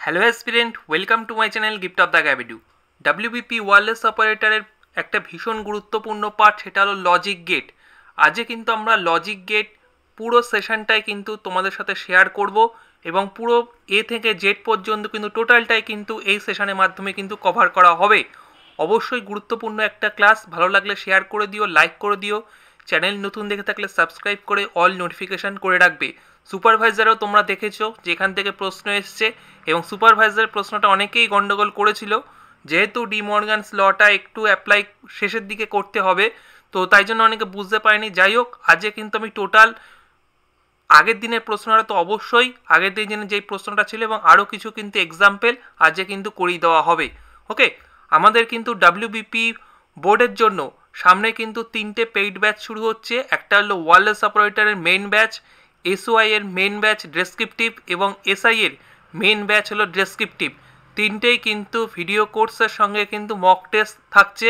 Hello aspirant, welcome to my channel gift of the গ্যাবিডু। WBP wireless অপারেটরের একটা ভীষণ গুরুত্বপূর্ণ পার্ট, সেটা হলো লজিক গেট। আজকে কিন্তু আমরা লজিক গেট পুরো সেশনটাই কিন্তু তোমাদের সাথে শেয়ার করব এবং পুরো এ থেকে জেড পর্যন্ত কিন্তু টোটালটাই কিন্তু এই সেশনের মাধ্যমে কিন্তু কভার করা হবে। অবশ্যই গুরুত্বপূর্ণ একটা ক্লাস, ভালো লাগলে শেয়ার করে দিও, লাইক করে দিও, চ্যানেল নতুন দেখে থাকলে সাবস্ক্রাইব করে অল নোটিফিকেশান করে রাখবে। সুপারভাইজারও তোমরা দেখেছো যে এখান থেকে প্রশ্ন এসছে এবং সুপারভাইজার প্রশ্নটা অনেকেই গন্ডগোল করেছিল, যেহেতু ডি মর্গানস লটা একটু অ্যাপ্লাই শেষের দিকে করতে হবে, তো তাই জন্য অনেকে বুঝতে পারেনি। যাই হোক, আজকে কিন্তু আমি টোটাল আগের দিনের প্রশ্নটা তো অবশ্যই আগের দিনের যেই প্রশ্নটা ছিল এবং আরও কিছু কিন্তু এক্সাম্পল আজকে কিন্তু করিয়ে দেওয়া হবে। ওকে, আমাদের কিন্তু ডাব্লিউবিপি বোর্ডের জন্য সামনে কিন্তু 3টে পেইড ব্যাচ শুরু হচ্ছে। একটা হলো ওয়্যারলেস অপারেটরের মেইন ব্যাচ, এসওআই এর মেইন ব্যাচ ডেসক্রিপটিভ এবং এসআই এর মেইন ব্যাচ হলো ডেসক্রিপটিভ। তিনটেই কিন্তু ভিডিও কোর্সের সঙ্গে কিন্তু মক টেস্ট থাকছে।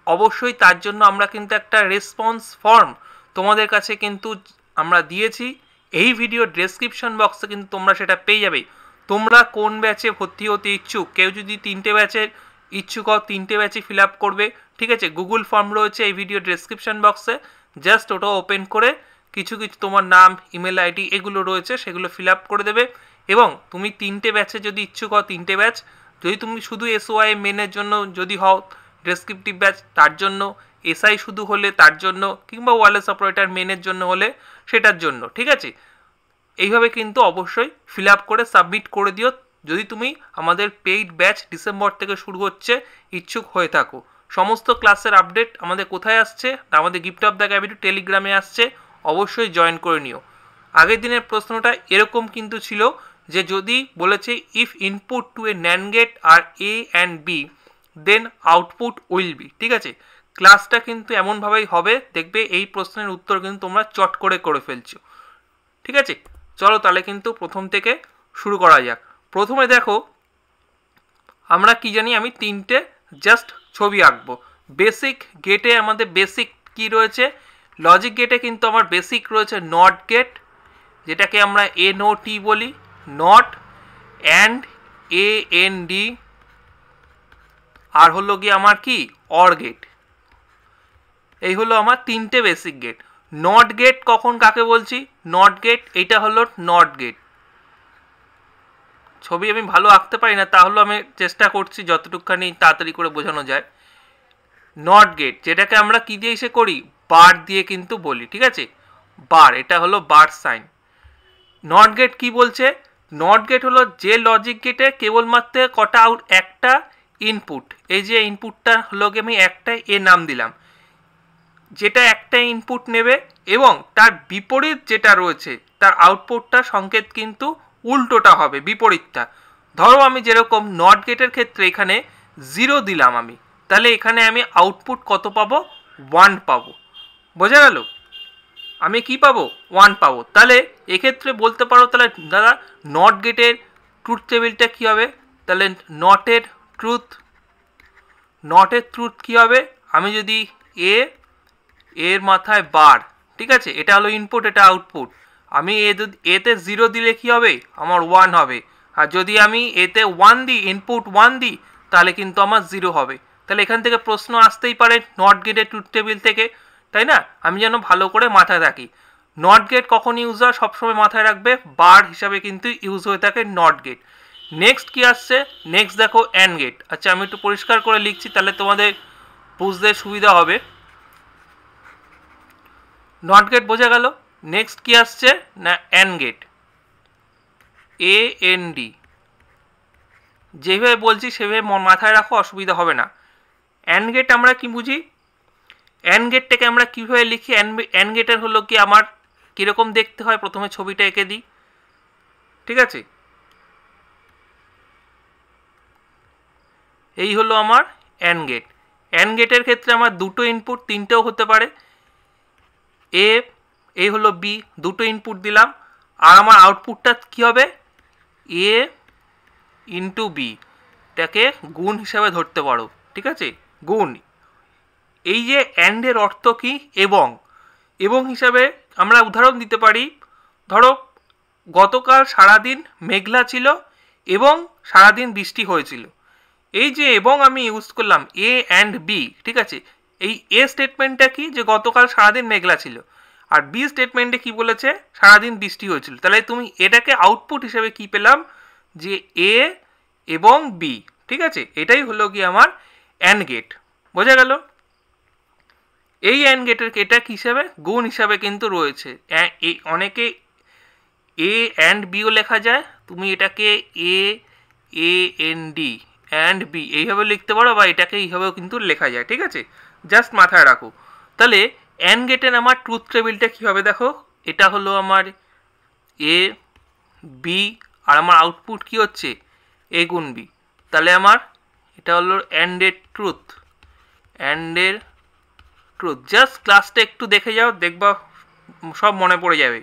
অবশ্যই তার জন্য আমরা কিন্তু একটা রেসপন্স ফর্ম তোমাদের কাছে কিন্তু আমরা দিয়েছি। এই ভিডিও ডেসক্রিপশন বক্সে কিন্তু তোমরা সেটা পেয়ে যাবে। তোমরা কোন ব্যাচে ভর্তি হতে ইচ্ছুক, কেউ যদি 3টে ব্যাচের ইচ্ছুক হও 3টে ব্যাচই ফিল আপ করবে, ঠিক আছে। গুগল ফর্ম রয়েছে এই ভিডিও ডেসক্রিপশন বক্সে, জাস্ট ওটা ওপেন করে কিছু তোমার নাম, ইমেল আইডি এগুলো রয়েছে, সেগুলো ফিল আপ করে দেবে। এবং তুমি 3টে ব্যাচে যদি ইচ্ছুক হও 3টে ব্যাচ, যদি তুমি শুধু এসওআই মেনের জন্য যদি হও ডেসক্রিপটিভ ব্যাচ তার জন্য, এসআই শুধু হলে তার জন্য, কিংবা ওয়্যারলেস অপারেটর মেনের জন্য হলে সেটার জন্য, ঠিক আছে। এইভাবে কিন্তু অবশ্যই ফিল আপ করে সাবমিট করে দিও যদি তুমি আমাদের পেইড ব্যাচ ডিসেম্বর থেকে শুরু হচ্ছে ইচ্ছুক হয়ে থাকো। সমস্ত ক্লাসের আপডেট আমাদের কোথায় আসছে, আমাদের গিফট অফ দ্য গ্যাবিডু টেলিগ্রামে আসছে, অবশ্যই জয়েন করে নিও। আগের দিনের প্রশ্নটা এরকম কিন্তু ছিল যে যদি বলেছে if input to a NAND gate are A and B then output will be, ঠিক আছে। ক্লাসটা কিন্তু এমনভাবেই হবে, দেখবে এই প্রশ্নের উত্তর কিন্তু তোমরা চট করে ফেলছো, ঠিক আছে। চলো তাহলে কিন্তু প্রথম থেকে শুরু করা যাক। প্রথমে দেখো আমরা কি জানি, আমি 3টে জাস্ট ছবি আঁকবো। বেসিক গেটে আমাদের বেসিক কি রয়েছে, লজিক গেটে কিন্তু আমার বেসিক রয়েছে নট গেট, যেটাকে আমরা NOT বলি, নট, অ্যান্ড AND, আর হলো গিয়ে আমার কি অর গেট। এই হলো আমার 3টে বেসিক গেট। নট গেট কখন কাকে বলছি, নট গেট এটা হলো নট গেট। ছবি আমি ভালো আঁকতে পারি না, তাহলে আমি চেষ্টা করছি যতটুকুখানি তাড়াতাড়ি করে বোঝানো যায়। নট গেট যেটাকে আমরা কি দিয়ে এসে করি, বার দিয়ে কিন্তু বলি, ঠিক আছে, বার, এটা হলো বার সাইন। নট গেট কি বলছে, নট গেট হলো যে লজিক গেটে কেবলমাত্র কটা আউট, একটা ইনপুট, এই যে ইনপুটটা হলো গিয়ে আমি একটা এ নাম দিলাম, যেটা একটা ইনপুট নেবে এবং তার বিপরীত যেটা রয়েছে তার আউটপুটটা সংকেত কিন্তু উল্টোটা হবে, বিপরীতটা। ধরো আমি যেরকম নট গেটের ক্ষেত্রে এখানে 0 দিলাম আমি, তাহলে এখানে আমি আউটপুট কত পাবো, 1 পাবো। বোঝা গেল, আমি কি পাবো, 1 পাবো। তাহলে এক্ষেত্রে বলতে পারো তাহলে দাদা নট গেটের ট্রুথ টেবিলটা কী হবে, তাহলে নটের ট্রুথ কী হবে, আমি যদি এর মাথায় বার, ঠিক আছে, এটা হলো ইনপুট, এটা আউটপুট। আমি এতে 0 দিলে কি হবে, আমার 1 হবে। আর যদি আমি এতে 1 দিই, ইনপুট 1 দিই, তাহলে কিন্তু আমার 0 হবে। তাহলে এখান থেকে প্রশ্ন আসতেই পারে নট গেটের ট্রুথ টেবিল থেকে, তাই না। আমি যেন ভালো করে মাথায় রাখি, নট গেট কখন ইউজ হয় সবসময় মাথায় রাখবে, বার হিসাবে কিন্তু ইউজ হয়ে থাকে নট গেট। নেক্সট কি আসছে, নেক্সট দেখো অ্যান্ড গেট। আচ্ছা আমি একটু পরিষ্কার করে লিখছি তাহলে তোমাদের বুঝতে সুবিধা হবে। নট গেট বোঝা গেল। নেক্সট কি আসছে না অ্যান্ড গেট, AND। যেভাবে বলছি সেভাবে মাথায় রাখো, অসুবিধা হবে না। অ্যান্ড গেট আমরা কি বুঝি, অ্যান্ড গেটটাকে আমরা কীভাবে লিখি, অ্যান্ড গেটের হলো কি আমার কীরকম দেখতে হয়, প্রথমে ছবিটা এঁকে দিই, ঠিক আছে। এই হলো আমার অ্যান্ড গেট। অ্যান্ড গেটের ক্ষেত্রে আমার দুটো ইনপুট, তিনটেও হতে পারে, এই হলো বি, দুটো ইনপুট দিলাম, আর আমার আউটপুটটা কি হবে, A ইন্টু বি, এটাকে গুণ হিসাবে ধরতে পারো, ঠিক আছে, গুণ। এই যে অ্যান্ডের অর্থ কি, এবং হিসাবে আমরা উদাহরণ দিতে পারি। ধরো গতকাল সারাদিন মেঘলা ছিল এবং সারাদিন বৃষ্টি হয়েছিল। এই যে এবং আমি ইউজ করলাম এ অ্যান্ড বি, ঠিক আছে। এই এ স্টেটমেন্টটা কি, যে গতকাল সারাদিন মেঘলা ছিল, আর বি স্টেটমেন্টে কি বলেছে, সারাদিন বৃষ্টি হয়েছিল। তাহলে তুমি এটাকে আউটপুট হিসেবে কি পেলাম, যে এ এবং বি, ঠিক আছে। এটাই হলো কি আমার অ্যান্ড গেট, বোঝা গেল। এই অ্যান্ড গেটের এটা কি হিসাবে, গুণ হিসাবে কিন্তু রয়েছে। অনেকে এ অ্যান্ড বিও লেখা যায়, তুমি এটাকে A A N D and B এইভাবে লিখতে পারো, বা এটাকে এইভাবেও কিন্তু লেখা যায়, ঠিক আছে। জাস্ট মাথায় রাখো। তাহলে অ্যান্ড গেটের আমার ট্রুথ টেবিলটা কী হবে দেখো, এটা হলো আমার এ বি, আর আমার আউটপুট কি হচ্ছে এ গুণ বি। তাহলে আমার এটা হলো অ্যান্ডের ট্রুথ, অ্যান্ডের ট্রুথ। জাস্ট ক্লাসটা একটু দেখে যাও, দেখবা সব মনে পড়ে যাবে।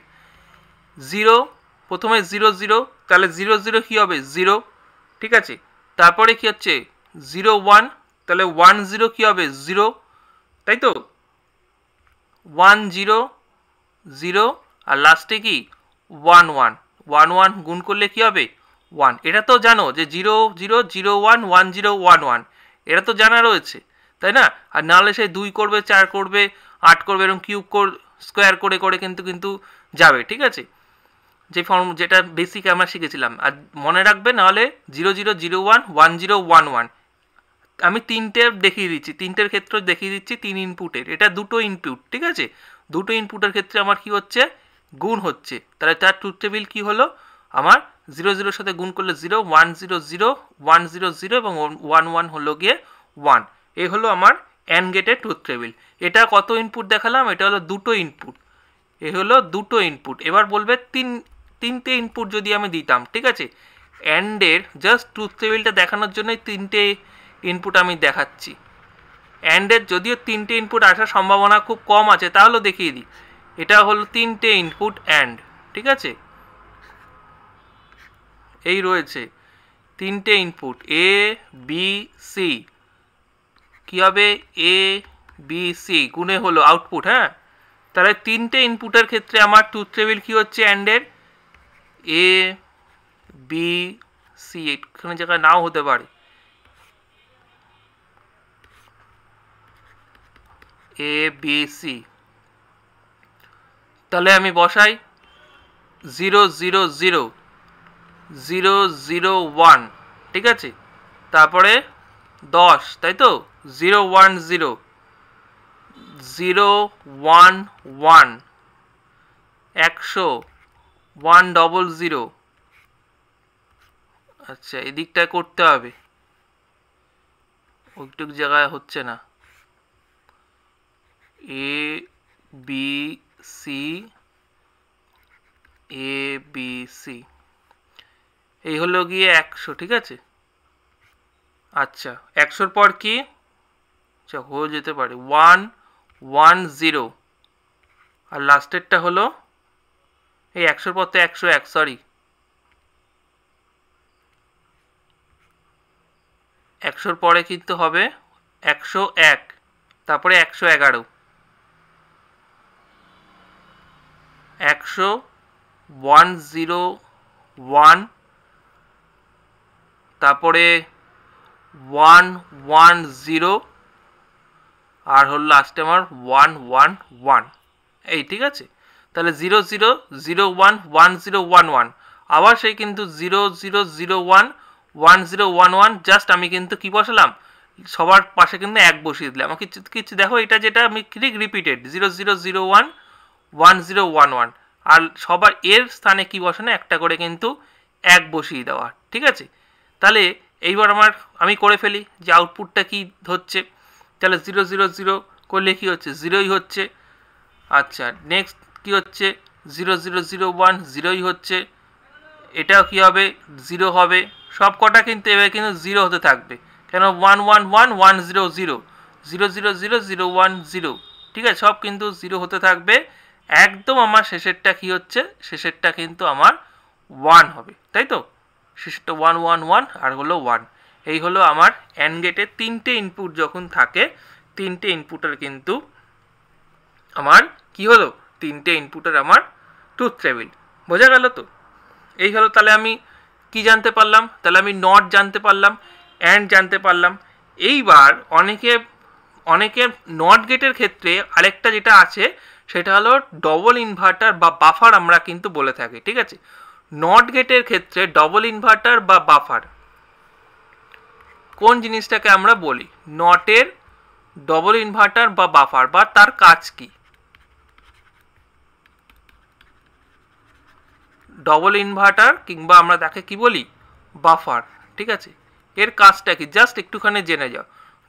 জিরো, প্রথমে 0 0, তাহলে 0 0 কী হবে 0, ঠিক আছে। তারপরে কি হচ্ছে 0 1, তাহলে 1 0 কী হবে 0, তাই তো। 1 0 0, আর লাস্টে কি 1 1, 1 1 গুণ করলে কি হবে 1। এটা তো জানো যে 0 0 0 1 1 0 1 1, এটা তো জানা রয়েছে, তাই না। আর নাহলে সেই 2 করবে, 4 করবে, 8 করবে, এরকম কিউব স্কোয়ার করে করে কিন্তু যাবে, ঠিক আছে। যে ফর্ম যেটা বেসিক আমরা শিখেছিলাম। আর মনে রাখবে নাহলে 0 0 0 1 1 0 1 1। আমি তিনটে দেখিয়ে দিচ্ছি, তিনটের ক্ষেত্রে দেখিয়ে দিচ্ছি 3 ইনপুটের। এটা দুটো ইনপুট, ঠিক আছে। দুটো ইনপুটের ক্ষেত্রে আমার কি হচ্ছে, গুণ হচ্ছে। তাহলে তার ট্রুথ টেবিল কি হলো, আমার 0 0 সাথে গুণ করলে 0, 1 0 0 1 0 0 এবং 1 1 হলো গিয়ে 1। এই হলো আমার অ্যান্ড গেটের ট্রুথ টেবিল। এটা কত ইনপুট দেখালাম, এটা হলো দুটো ইনপুট। এ হলো দুটো ইনপুট। এবার বলবে তিনটে ইনপুট যদি আমি দিতাম, ঠিক আছে। অ্যান্ডের জাস্ট ট্রুথ টেবিলটা দেখানোর জন্যই তিনটে ইনপুট আমি দেখাচ্ছি। অ্যান্ডের যদিও তিনটে ইনপুট আসার সম্ভাবনা খুব কম আছে, তাহলেও দেখিয়ে দিই। এটা হলো তিনটে ইনপুট অ্যান্ড, ঠিক আছে। এই রয়েছে তিনটে ইনপুট এ বি সি, কী হবে এ বি সি গুণে হলো আউটপুট, হ্যাঁ। তাহলে তিনটে ইনপুটের ক্ষেত্রে আমার ট্রুথ টেবিল কী হচ্ছে অ্যান্ডের, এ বি সি, এখানে জায়গায় নাও হতে পারে, এ বি সি। তাহলে আমি বসাই 0 0 0 0 0 1, ঠিক আছে। তারপরে 10, তাই তো, 0 1 0 0 1 1 100 1 0 0। আচ্ছা, এদিকটায় করতে হবে, ওইটুক জায়গায় হচ্ছে না। A B C, A B C, এই হলো গিয়ে 100, ঠিক আছে। আচ্ছা, 100-র পর কি, আচ্ছা হয়ে যেতে পারে 1 1 0, আর লাস্টেরটা হলো এই 100-র পর তো 101, সরি 100-র পরে কিন্তু হবে 101, তারপরে 111, 100 1 0 1, তারপরে 1 1 0, আর হলো লাস্টে আমার 1 1 1, এই ঠিক আছে। তাহলে 0 0 0 1 1 0 1 1, আবার সেই কিন্তু 0 0 0 1 1 0 1 1, জাস্ট আমি কিন্তু কি বসালাম, সবার পাশে কিন্তু 1 বসিয়ে দিলাম। আমাকে কিছু দেখো, এটা যেটা আমি ঠিক রিপিটেড 0 0 0 1 1 0 1 1, আর সবার এর স্থানে কি বসানো, একটা করে কিন্তু 1 বসিয়ে দেওয়া, ঠিক আছে। তাহলে এইবার আমি করে ফেলি যে আউটপুটটা কি হচ্ছে। তাহলে 0 0 0 করলে কি হচ্ছে, 0ই হচ্ছে। আচ্ছা, নেক্সট কি হচ্ছে, 0 0 0 1 0ই হচ্ছে। এটাও কি হবে, 0 হবে। সব কটা কিন্তু এবার কিন্তু 0 হতে থাকবে, কেন 1 1 1 1 0 0 0 0 0 0 1 0, ঠিক আছে। সব কিন্তু 0 হতে থাকবে। একদম আমার শেষেরটা কি হচ্ছে, শেষেরটা কিন্তু আমার 1 হবে, তাই তো। শেষেরটা 1 1 1 আর হলো 1। এই হলো আমার অ্যান্ড গেটে তিনটে ইনপুট যখন থাকে, তিনটে ইনপুটের কিন্তু আমার কি হলো, তিনটে ইনপুটের আমার ট্রুথ টেবিল, বোঝা গেল তো। এই হলো, তাহলে আমি কি জানতে পারলাম? তাহলে আমি নট জানতে পারলাম, অ্যান্ড জানতে পারলাম। এইবার অনেকে নট গেটের ক্ষেত্রে আরেকটা যেটা আছে সেটা হলো ডবল ইনভার্টার বা বাফার আমরা কিন্তু বলে থাকি, ঠিক আছে? নট গেটের ক্ষেত্রে ডবল ইনভার্টার বা বাফার কোন জিনিসটাকে আমরা বলি? নটের ডবল ইনভার্টার বা বাফার বা তার কাজ কি? ডবল ইনভার্টার কিংবা আমরা তাকে কি বলি? বাফার, ঠিক আছে? এর কাজটা কি জাস্ট একটুখানি জেনে যাও।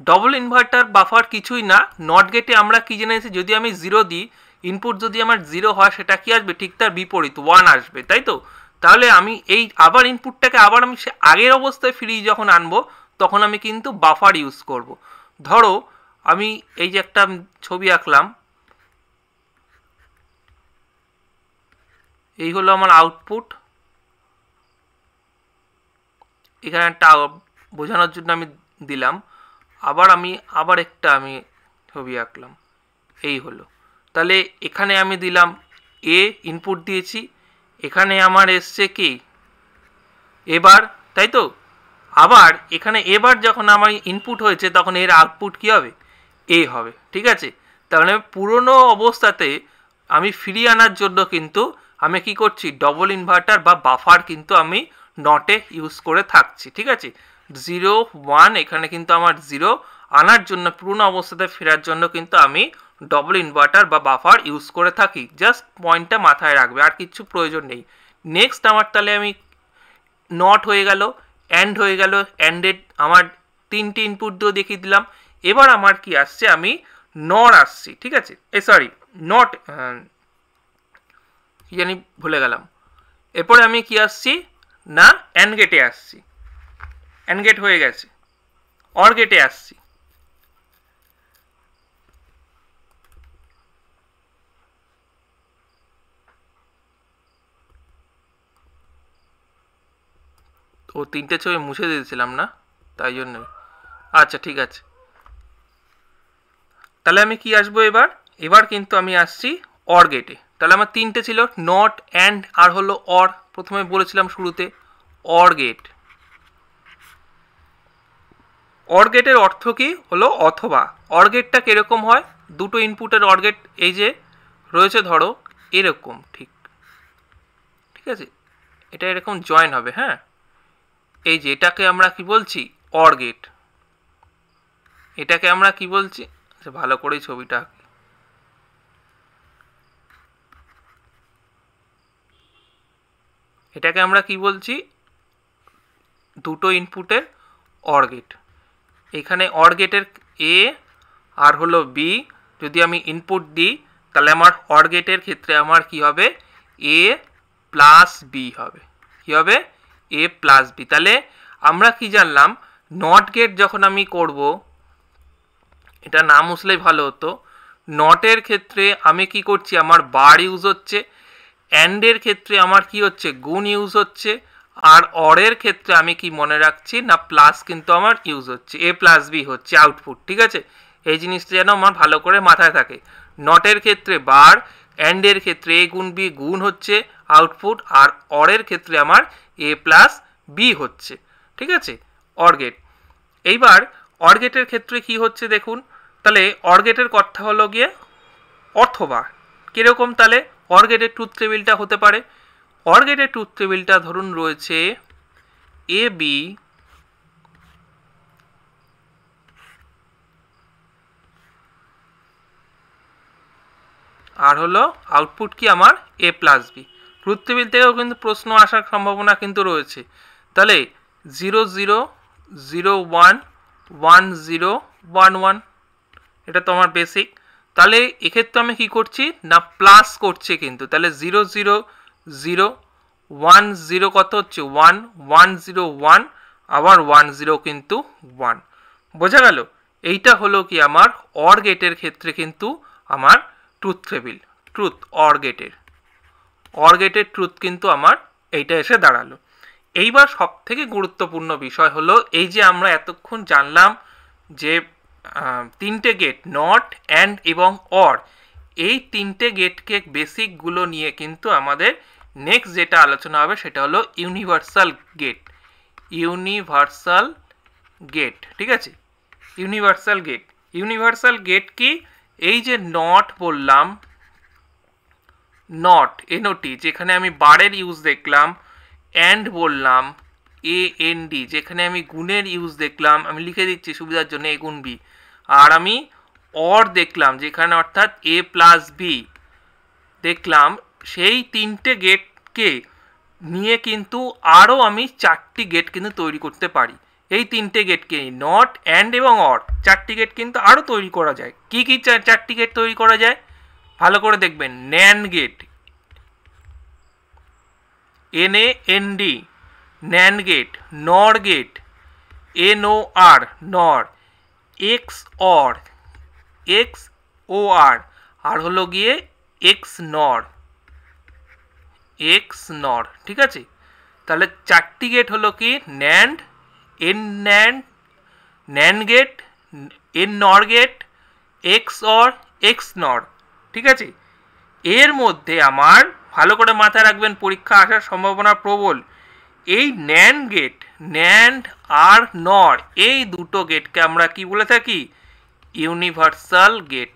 ডবল ইনভার্টার বাফার কিছুই না, নট গেটে আমরা কি জেনেছি, যদি আমি 0 দিই, ইনপুট যদি আমার 0 হয় সেটা কি আসবে? ঠিক তার বিপরীত 1 আসবে, তাই তো? তাহলে আমি এই আবার ইনপুটটাকে আবার আমি সে আগের অবস্থায় ফিরিয়ে যখন আনবো তখন আমি কিন্তু বাফার ইউজ করব। ধরো আমি এই যে একটা ছবি আঁকলাম, এই হলো আমার আউটপুট। এখানে একটা বোঝানোর জন্য আমি দিলাম, আবার একটা আমি ছবি আঁকলাম, এই হলো। তাহলে এখানে আমি দিলাম এ, ইনপুট দিয়েছি, এখানে আমার এসছে কি এবার, তাই তো? আবার এখানে এবার যখন আমার ইনপুট হয়েছে তখন এর আউটপুট কি হবে? এ হবে, ঠিক আছে? তাহলে পুরনো অবস্থাতে আমি ফিরিয়ে আনার জন্য কিন্তু আমি কি করছি? ডবল ইনভার্টার বা বাফার কিন্তু আমি নটে ইউজ করে থাকছি, ঠিক আছে? 0 1 এখানে কিন্তু আমার 0 আনার জন্য, পুরনো অবস্থাতে ফেরার জন্য কিন্তু আমি ডবল ইনভার্টার বা বাফার ইউজ করে থাকি। জাস্ট পয়েন্টটা মাথায় রাখবে, আর কিছু প্রয়োজন নেই। নেক্সট আমার তাহলে আমি নট হয়ে গেল, অ্যান্ড হয়ে গেল, অ্যান্ডেড আমার 3টে ইনপুট দিয়ে দেখিয়ে দিলাম। এবার আমার কি আসছে? আমি নর আসছি, ঠিক আছে? সরি, নট কি জানি ভুলে গেলাম। এরপরে আমি কি আসছি না, অ্যান্ড গেটে আসছি, অ্যান্ড গেট হয়ে গেছে, অর গেটে আসছি। ও 3টে ছবি মুছে দিয়েছিলাম না, তাই জন্যই। আচ্ছা ঠিক আছে, তাহলে আমি কি আসবো এবার কিন্তু আমি আসছি অর গেটে। তাহলে আমার 3টে ছিল, নট, অ্যান্ড আর হলো অর। প্রথমে বলেছিলাম শুরুতে অর গেট। অর গেটের অর্থ কি হলো? অথবা। অর গেটটা কিরকম হয়? দুটো ইনপুটের অর গেট এই যে রয়েছে, ধরো এরকম, ঠিক আছে? এটা এরকম জয়েন হবে, হ্যাঁ? এই যে এটাকে আমরা কি বলছি? OR gate. এটাকে আমরা কি বলছি? ভালো করেই ছবিটা, এটাকে আমরা কি বলছি? দুটো ইনপুটের অর গেট। এখানে অর গেটের এ আর হলো বি যদি আমি ইনপুট দিই তাহলে আমার অর গেটের ক্ষেত্রে আমার কি হবে? এ প্লাস বি হবে। কি হবে? এ প্লাস বি। তাহলে আমরা কি জানলাম? নট গেট যখন আমি করব, এটা না মুছলেই ভালো হতো। নটের ক্ষেত্রে আমি কি করছি? আমার বার ইউজ হচ্ছে। অ্যান্ডের ক্ষেত্রে আমার কি হচ্ছে? গুণ ইউজ হচ্ছে। আর অরের ক্ষেত্রে আমি কি মনে রাখছি না, প্লাস কিন্তু আমার ইউজ হচ্ছে, এ প্লাস বি হচ্ছে আউটপুট, ঠিক আছে? এই জিনিসটা যেন আমার ভালো করে মাথায় থাকে। নটের ক্ষেত্রে বার, অ্যান্ডের ক্ষেত্রে এ গুণ বি গুণ হচ্ছে আউটপুট, আর অরের ক্ষেত্রে আমার এ প্লাস বি হচ্ছে, ঠিক আছে? Or gate. এইবার অর গেটের ক্ষেত্রে কি হচ্ছে দেখুন, তাহলে অর গেটের কথা হলো গিয়ে অথবা। কিরকম তাহলে অর গেটের ট্রুথ টেবিলটা হতে পারে? অর গেটের ট্রুথ টেবিলটা ধরুন রয়েছে এ বি আর হলো আউটপুট কি আমার? এ প্লাস বি। ট্রুথ টেবিল থেকেও কিন্তু প্রশ্ন আসার সম্ভাবনা কিন্তু রয়েছে। তাহলে 0 0 0 1 1 0 1 1, এটা তো আমার বেসিক। তাহলে এক্ষেত্রে আমি কি করছি না, প্লাস করছি কিন্তু। তাহলে 0 0 0 1 0 কত হচ্ছে? 1 1 0 1, আবার 1 0 কিন্তু 1। বোঝা গেল? এইটা হলো কি আমার অর গেটের ক্ষেত্রে কিন্তু আমার ট্রুথ টেবিল, ট্রুথ অর গেটের ট্রুথ কিন্তু আমার এইটা এসে দাঁড়ালো। এইবার সব থেকে গুরুত্বপূর্ণ বিষয় হলো এই যে আমরা এতক্ষণ জানলাম যে 3টে গেট, নট, অ্যান্ড এবং অর, এই 3টে গেটকে বেসিকগুলো নিয়ে কিন্তু আমাদের নেক্সট যেটা আলোচনা হবে সেটা হলো ইউনিভার্সাল গেট। ইউনিভার্সাল গেট, ঠিক আছে, ইউনিভার্সাল গেট। ইউনিভার্সাল গেট কি? এই যে নট বললাম, নট এনওটি যেখানে আমি বারের ইউজ দেখলাম, অ্যান্ড বললাম এএনডি যেখানে আমি গুণের ইউজ দেখলাম, আমি লিখে দিচ্ছি সুবিধার জন্য এ গুণ বি, আর আমি অর দেখলাম যেখানে অর্থাৎ এ প্লাস বি দেখলাম, সেই তিনটে গেটকে নিয়ে কিন্তু আরও আমি 4টি গেট কিন্তু তৈরি করতে পারি। এই তিনটে গেটকে নট, অ্যান্ড এবং অর 4টি গেট কিন্তু আরও তৈরি করা যায়। কি কি 4টি গেট তৈরি করা যায় ভালো করে দেখবেন। NAND gate, NAND, NAND gate, NOR gate, NOR, NOR, XOR, XOR, আর হলো গিয়ে XNOR, XNOR, ঠিক আছে। তাহলে 4টি গেট হলো কি NAND, NAND, NAND gate, NOR gate, XOR, XNOR, ঠিক আছে। এর মধ্যে আমার ভালো করে মাথায় রাখবেন, পরীক্ষা আসার সম্ভাবনা প্রবল। এই NAND গেট, NAND আর NOR এই দুটো গেটকে আমরা কি বলে থাকি? Universal gate.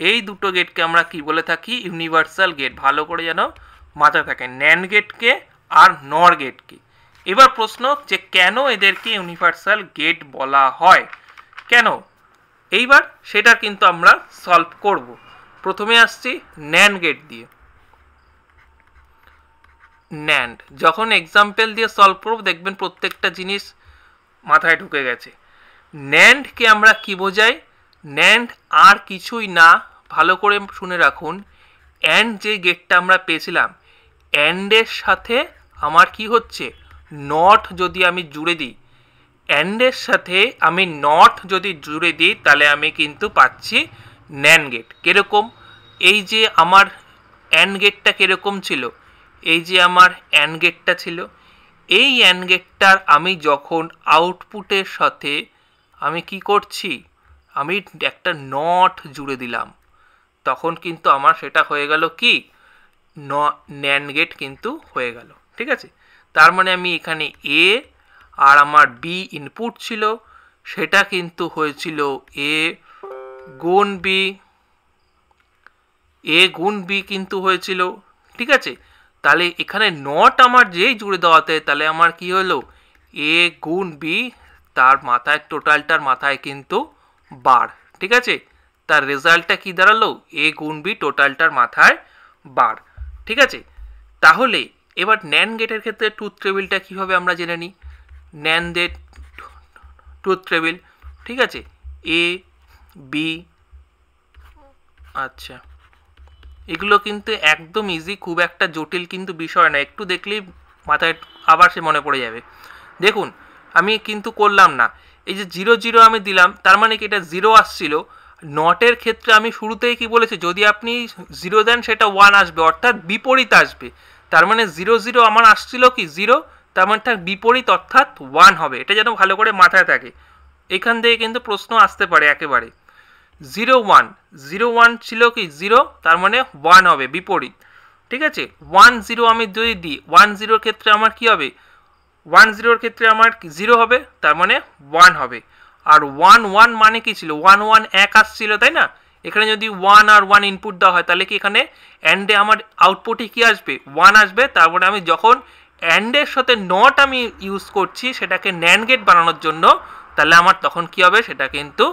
এই দুটো গেটকে আমরা কি বলে থাকি? Universal gate. ভালো করে যেন মাথায় থাকে, NAND গেটকে আর NOR গেটকে। এবার প্রশ্ন যে কেন এদেরকে ইউনিভার্সাল গেট বলা হয়, কেন? এইবার সেটা কিন্তু আমরা সলভ করব। প্রথমে আসছি NAND গেট দিয়ে। NAND যখন এক্সাম্পল দিয়ে সলভ করব দেখবেন প্রত্যেকটা জিনিস মাথায় ঢুকে গেছে। NAND কে আমরা কি বোঝাই? NAND আর কিছুই না, ভালো করে শুনে রাখুন। অ্যান্ড যে গেটটা আমরা পেয়েছিলাম, অ্যান্ডের সাথে আমার কি হচ্ছে? নট যদি আমি জুড়ে দিই, অ্যান্ডের সাথে আমি নট যদি জুড়ে দিই তাহলে আমি কিন্তু পাচ্ছি NAND গেট। কিরকম? এই যে আমার অ্যান্ড গেটটা কিরকম ছিল? এই যে আমার অ্যান্ড গেটটা ছিল, এই অ্যান্ড গেটটার আমি যখন আউটপুটের সাথে আমি কি করছি? আমি একটা নট জুড়ে দিলাম, তখন কিন্তু আমার সেটা হয়ে গেল কি? NAND গেট কিন্তু হয়ে গেল, ঠিক আছে। তার মানে আমি এখানে এ আর আমার বি ইনপুট ছিল, সেটা কিন্তু হয়েছিল এ গুণ বি, এ গুণ বি কিন্তু হয়েছিল, ঠিক আছে। তাহলে এখানে নট আমার যেই জুড়ে দেওয়াতে তাহলে আমার কি হলো? এ গুণ বি, তার মাথায় টোটালটার মাথায় কিন্তু বার, ঠিক আছে। তার রেজাল্টটা কি দাঁড়ালো? এ গুণ বি টোটালটার মাথায় বার, ঠিক আছে। তাহলে এবার NAND গেটের ক্ষেত্রে ট্রুথ টেবিলটা কীভাবে আমরা জেনে নিই? NAND এর ট্রুথ টেবিল, ঠিক আছে, এ বি, আচ্ছা এগুলো কিন্তু একদম ইজি, খুব একটা জটিল কিন্তু বিষয় না, একটু দেখলেই মাথায় আবার সে মনে পড়ে যাবে। দেখুন আমি কিন্তু করলাম না, এই যে 0 0 আমি দিলাম, তার মানে কি এটা 0 আসছিল। নটের ক্ষেত্রে আমি শুরুতেই কি বলেছি? যদি আপনি 0 দেন সেটা 1 আসবে, অর্থাৎ বিপরীত আসবে। তার মানে 0 0 আমার আসছিল কি 0, তার মানে তার বিপরীত অর্থাৎ 1 হবে। এটা যেন ভালো করে মাথায় থাকে, এখান থেকে কিন্তু প্রশ্ন আসতে পারে একেবারে। 0 1, 0 1 ছিল কি 0, তার মানে 1 হবে বিপরীত, ঠিক আছে। 1 0 আমি যদি দিই, 1 0 ক্ষেত্রে আমার কি হবে? 1 0 ক্ষেত্রে আমার 0 হবে, তার মানে 1 হবে। আর 1 1 মানে কি ছিল? 1 1 এক আসছিল, তাই না? এখানে যদি 1 আর 1 ইনপুট দেওয়া হয় তাহলে কি এখানে অ্যান্ডে আমার আউটপুটে কি আসবে? 1 আসবে। তারপরে আমি যখন অ্যান্ডের সাথে নট আমি ইউজ করছি সেটাকে NAND গেট বানানোর জন্য, তাহলে আমার তখন কি হবে? সেটা কিন্তু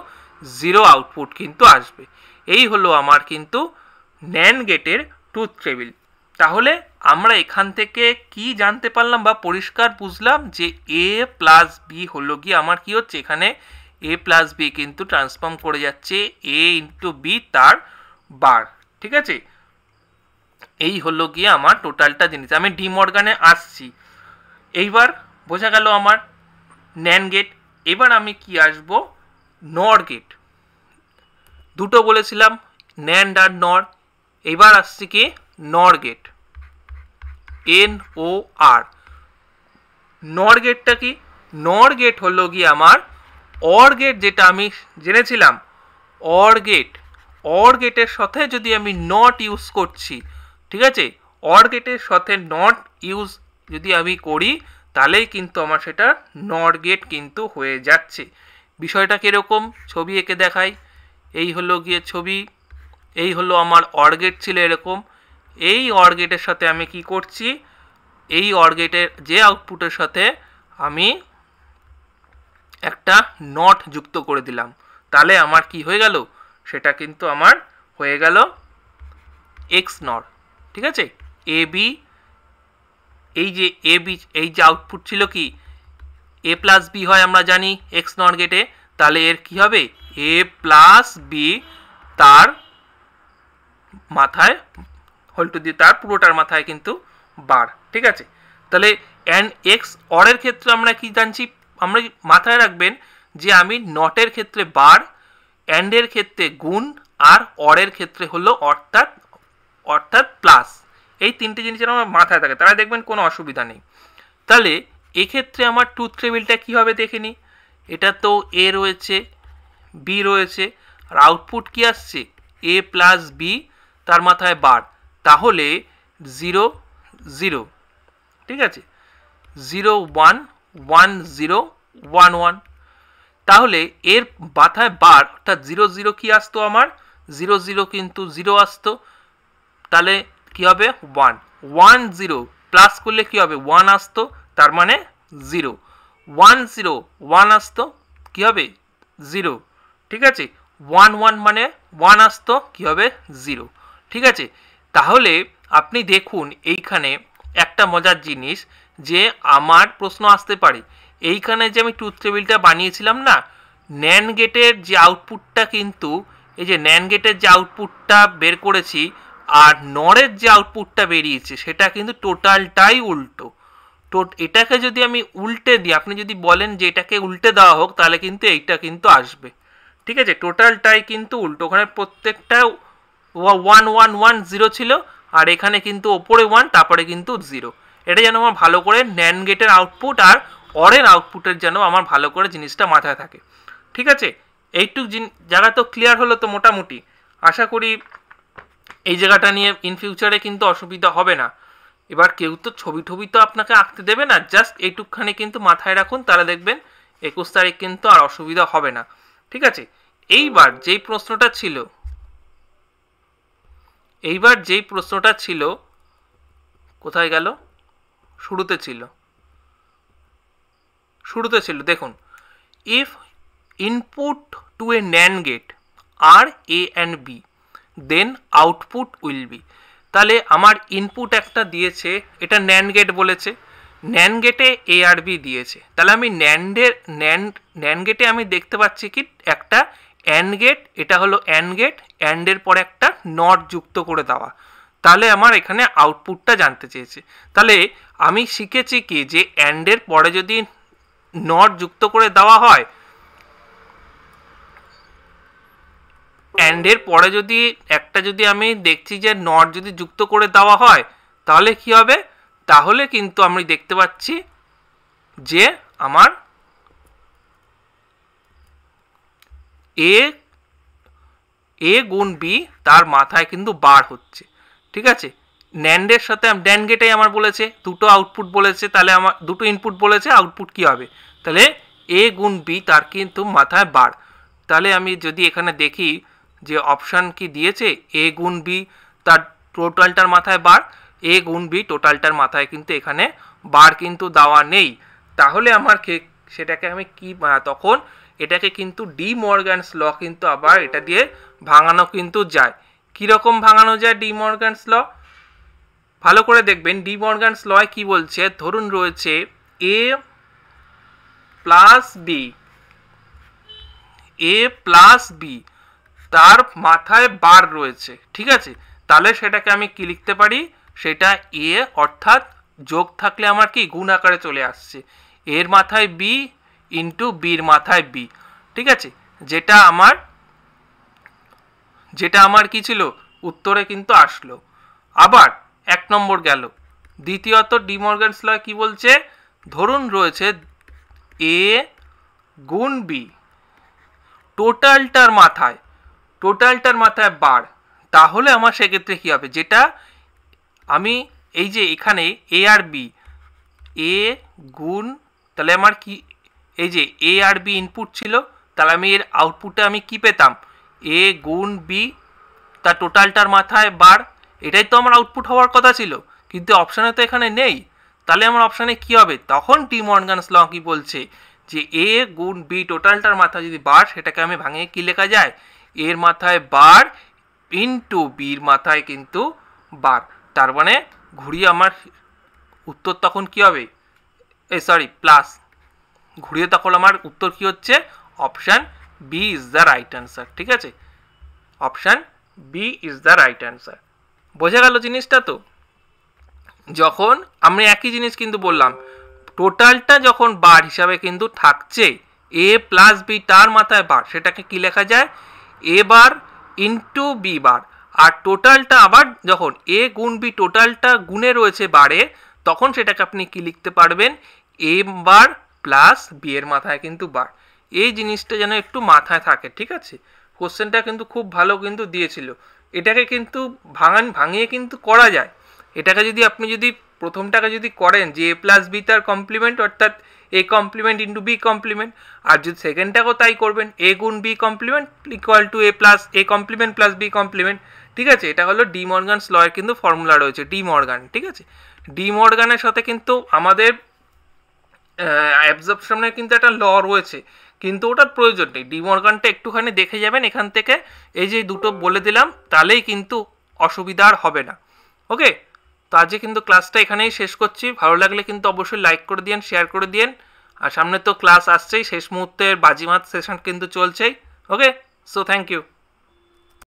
0 আউটপুট কিন্তু আসবে। এই হলো আমার কিন্তু NAND গেটের ট্রুথ টেবিল। তাহলে আমরা এখান থেকে কি জানতে পারলাম বা পরিষ্কার বুঝলাম যে এ প্লাস বি হলো গিয়ে আমার কি হচ্ছে? এখানে এ প্লাস বি কিন্তু ট্রান্সফর্ম করে যাচ্ছে এ ইন্টু বি তার বার, ঠিক আছে। এই হলো গিয়ে আমার টোটালটা জিনিস। আমি ডি মর্গানে আসছি, এইবার বোঝা গেল আমার NAND গেট। এবার আমি কি আসবো? NOR gate. দুটো বলেছিলাম, NAND আর NOR। এবার আসছে কি NOR গেট, NOR। NOR গেটটা কি? NOR গেট হলো গিয়ে আমার OR গেট, যেটা আমি জেনেছিলাম OR গেট। OR গেটের সাথে যদি আমি নট ইউজ করছি ঠিক আছে, অর গেটের সাথে নট ইউজ যদি আমি করি তাহলেই কিন্তু আমার সেটা নট গেট কিন্তু হয়ে যাচ্ছে। বিষয়টা কীরকম ছবি এঁকে দেখাই। এই হলো গিয়ে ছবি, এই হলো আমার অর গেট ছিল এরকম। এই অর গেটের সাথে আমি কি করছি, এই অর গেটের যে আউটপুটের সাথে আমি একটা নট যুক্ত করে দিলাম, তাহলে আমার কি হয়ে গেল, সেটা কিন্তু আমার হয়ে গেল এক্স নর। ঠিক আছে, এ বি, এই যে এ বি, এই যে আউটপুট ছিল কি এ প্লাস বি হয় আমরা জানি এক্স নর গেটে, তাহলে এর কি হবে এ প্লাস বি, তার মাথায় হোল টু দি, তার পুরোটার মাথায় কিন্তু বার। ঠিক আছে, তাহলে অ্যান্ড এক্স অরের ক্ষেত্রে আমরা কি জানছি, আমরা মাথায় রাখবেন যে আমি নটের ক্ষেত্রে বার, অ্যান্ডের ক্ষেত্রে গুণ, আর অরের ক্ষেত্রে হলো অর্থাৎ প্লাস। এই তিনটে জিনিস যেন আমার মাথায় থাকে, তাহলে দেখবেন কোনো অসুবিধা নেই। তাহলে এক্ষেত্রে আমার ট্রুথ টেবিলটা কী হবে দেখে নিই। এটা তো এ রয়েছে, বি রয়েছে, আর আউটপুট কি আসছে এ প্লাস বি, তার মাথায় বার, তাহলে 0 0। ঠিক আছে, 0 1 1 0 1 1, তাহলে এর মাথায় বার অর্থাৎ 0 0 কি আসতো আমার 0 0 কিন্তু 0 আসতো, তাহলে কি হবে 1 1 0 প্লাস করলে কি হবে 1 আসতো, তার মানে 0 1 0 1 আসতো কি হবে 0। ঠিক আছে, 1 1 মানে 1 আসতো কি হবে 0। ঠিক আছে, তাহলে আপনি দেখুন এইখানে একটা মজার জিনিস, যে আমার প্রশ্ন আসতে পারে এইখানে যে আমি ট্রুথ টেবিলটা বানিয়েছিলাম না, ন্যান্ড গেটের যে আউটপুটটা কিন্তু, এই যে ন্যান্ড গেটের যে আউটপুটটা বের করেছি আর নরের যে আউটপুটটা বেরিয়েছে সেটা কিন্তু টোটালটাই উল্টো। তো এটাকে যদি আমি উল্টে দিই, আপনি যদি বলেন যে এটাকে উল্টে দেওয়া হোক, তাহলে কিন্তু এইটা কিন্তু আসবে। ঠিক আছে, টোটালটাই কিন্তু উল্টো, ওখানে প্রত্যেকটা 1 1 1 0 ছিল, আর এখানে কিন্তু ওপরে 1 তারপরে কিন্তু 0। এটা যেন আমার ভালো করে ন্যান্ড গেটের আউটপুট আর অরের আউটপুটের যেন আমার ভালো করে জিনিসটা মাথায় থাকে। ঠিক আছে, এইটুক জায়গা তো ক্লিয়ার হলো তো মোটামুটি। আশা করি এই জায়গাটা নিয়ে ইন ফিউচারে কিন্তু অসুবিধা হবে না। এবার কেউ তো ছবি টবি তো আপনাকে আঁকতে দেবে না, জাস্ট এইটুকখানি কিন্তু মাথায় রাখুন, তাহলে দেখবেন 21 তারিখ কিন্তু আর অসুবিধা হবে না। ঠিক আছে, এইবার যেই প্রশ্নটা ছিল কোথায় গেল, শুরুতে ছিল দেখুন, if input to a NAND gate are A and B then output will be. তাহলে আমার ইনপুট একটা দিয়েছে, এটা NAND গেট বলেছে, NAND গেটে এ আর বি দিয়েছে, তাহলে আমি NAND গেটে আমি দেখতে পাচ্ছি কি একটা অ্যান্ড গেট, এটা হলো অ্যান্ড গেট, অ্যান্ডের পরে একটা নট যুক্ত করে দেওয়া, তাহলে আমার এখানে আউটপুটটা জানতে চেয়েছে। তাহলে আমি শিখেছি কি যে অ্যান্ডের পরে যদি নট যুক্ত করে দেওয়া হয়, অ্যান্ডের পরে যদি একটা যদি আমি দেখছি যে নট যদি যুক্ত করে দেওয়া হয়, তাহলে কি হবে, তাহলে কিন্তু আমি দেখতে পাচ্ছি যে আমার এ গুণ বি তার মাথায় কিন্তু বার হচ্ছে। ঠিক আছে, ন্যান্ডের সাথে NAND গেটেই আমার বলেছে দুটো আউটপুট বলেছে, তাহলে আমার দুটো ইনপুট বলেছে, আউটপুট কি হবে, তাহলে এ গুণ বি তার কিন্তু মাথায় বার। তাহলে আমি যদি এখানে দেখি যে অপশান কি দিয়েছে এ গুণ বি তার টোটালটার মাথায় বার, এ গুণ বি টোটালটার মাথায় কিন্তু এখানে বার কিন্তু দেওয়া নেই, তাহলে আমার সেটাকে আমি কি তখন এটাকে কিন্তু ডি মর্গ্যানস ল কিন্তু আবার এটা দিয়ে ভাঙানো কিন্তু যায়। কীরকম ভাঙানো যায় ডি মর্গ্যানস ল, ভালো করে দেখবেন। ডি মর্গ্যানস ল কি বলছে, ধরুন রয়েছে এ প্লাস বি, তার মাথায় বার রয়েছে। ঠিক আছে, তাহলে সেটাকে আমি কি লিখতে পারি, সেটা এ অর্থাৎ যোগ থাকলে আমার কি গুণ আকারে চলে আসছে, এর মাথায় বি ইন্টু বির মাথায় বি। ঠিক আছে, যেটা আমার কি ছিল উত্তরে কিন্তু আসলো। আবার 1 নম্বর গেল। দ্বিতীয়ত ডি মর্গ্যানস ল কি বলছে, ধরুন রয়েছে এ গুণ বি টোটালটার মাথায় বার, তাহলে আমার সেক্ষেত্রে কি হবে, যেটা আমি এই যে এখানে এ আর বি, এ গুণ, তাহলে আমার কি এই যে এ আর বি ইনপুট ছিল, তাহলে আমি এর আউটপুটে আমি কি পেতাম, এ গুণ বি, তার টোটালটার মাথায় বার, এটাই তো আমার আউটপুট হওয়ার কথা ছিল, কিন্তু অপশানে তো এখানে নেই। তাহলে আমার অপশানে কি হবে, তখন ডি মর্গানস ল কি বলছে যে এ গুণ বি টোটালটার মাথায় যদি বার, সেটাকে আমি ভাঙিয়ে কি লেখা যায়, এর মাথায় বার ইনটু বির মাথায় কিন্তু বার। তার মানে ঘুরিয়ে আমার উত্তর তখন কি হবে, প্লাস, ঘুরিয়ে তখন আমার উত্তর কি হচ্ছে, option B is the right answer. ঠিক আছে, option B is the right answer. বোঝা গেল জিনিসটা? তো যখন আমি একই জিনিস কিন্তু বললাম, টোটালটা যখন বার হিসাবে কিন্তু থাকছে, এ প্লাস বি তার মাথায় বার, সেটাকে কি লেখা যায়, এ বার ইন্টু বি বার। আর টোটালটা আবার যখন এ গুণ বি টোটালটা গুণে রয়েছে বারে, তখন সেটাকে আপনি কি লিখতে পারবেন, এ বার প্লাস বি এর মাথায় কিন্তু বার। এই জিনিসটা যেন একটু মাথায় থাকে। ঠিক আছে, কোশ্চেনটা কিন্তু খুব ভালো কিন্তু দিয়েছিল। এটাকে কিন্তু ভাঙিয়ে কিন্তু করা যায়। এটাকে যদি আপনি যদি প্রথমটাকে যদি করেন যে এ প্লাস বি তার কমপ্লিমেন্ট, অর্থাৎ A complement into B complement, আর যদি সেকেন্ডটাকেও তাই করবেন, এ গুণ B complement equal to A plus A complement plus B complement. ঠিক আছে, এটা হলো ডি মর্গানস ল এর কিন্তু ফর্মুলা রয়েছে, ডি মর্গান। ঠিক আছে, ডি মর্গানের সাথে কিন্তু আমাদের অ্যাবজর্পশনের কিন্তু একটা ল রয়েছে, কিন্তু ওটার প্রয়োজন নেই। ডি মর্গানটা একটুখানি দেখে যাবেন এখান থেকে, এই যে দুটো বলে দিলাম, তাহলেই কিন্তু অসুবিধা আর হবে না। ওকে, তো আজকে কিন্তু ক্লাসটা এখানেই শেষ করছি। ভালো লাগলে কিন্তু অবশ্যই লাইক করে দিন, শেয়ার করে দিন। আর সামনে তো ক্লাস আসছেই, শেষ মুহূর্তের বাজিমাত সেশন কিন্তু চলছেই। ওকে, সো থ্যাংক ইউ।